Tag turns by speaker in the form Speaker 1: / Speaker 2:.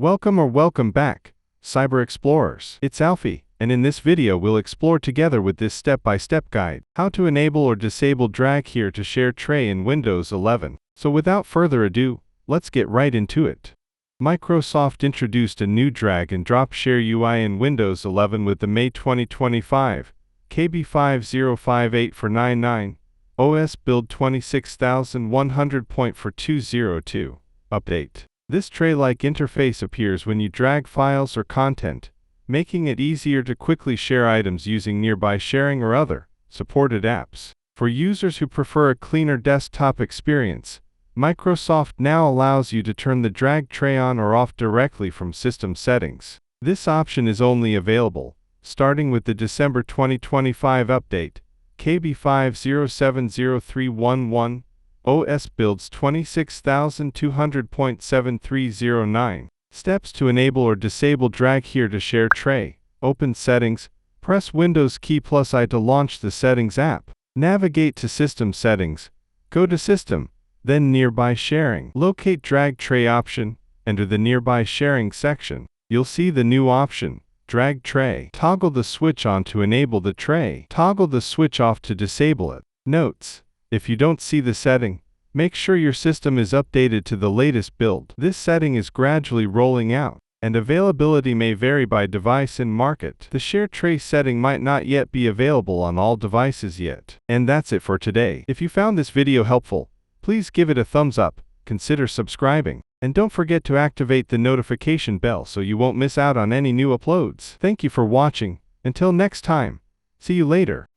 Speaker 1: Welcome back, Cyber Explorers. It's Alfie, and in this video we'll explore together with this step-by-step guide, how to enable or disable drag here to share tray in Windows 11. So without further ado, let's get right into it. Microsoft introduced a new drag and drop share UI in Windows 11 with the May 2025 KB5058499 OS build 26100.4202 update. This tray-like interface appears when you drag files or content, making it easier to quickly share items using nearby sharing or other supported apps. For users who prefer a cleaner desktop experience, Microsoft now allows you to turn the drag tray on or off directly from system settings. This option is only available starting with the December 2025 update, KB5070311, OS builds 26200.7309. Steps to enable or disable drag here to share tray. Open Settings. Press Windows key plus I to launch the Settings app. Navigate to System Settings. Go to System, then Nearby Sharing. Locate Drag Tray option. Enter the Nearby Sharing section. You'll see the new option, Drag Tray. Toggle the switch on to enable the tray. Toggle the switch off to disable it. Notes: if you don't see the setting, make sure your system is updated to the latest build. This setting is gradually rolling out, and availability may vary by device and market. The share tray setting might not yet be available on all devices yet. And that's it for today. If you found this video helpful, please give it a thumbs up, consider subscribing, and don't forget to activate the notification bell so you won't miss out on any new uploads. Thank you for watching. Until next time, see you later.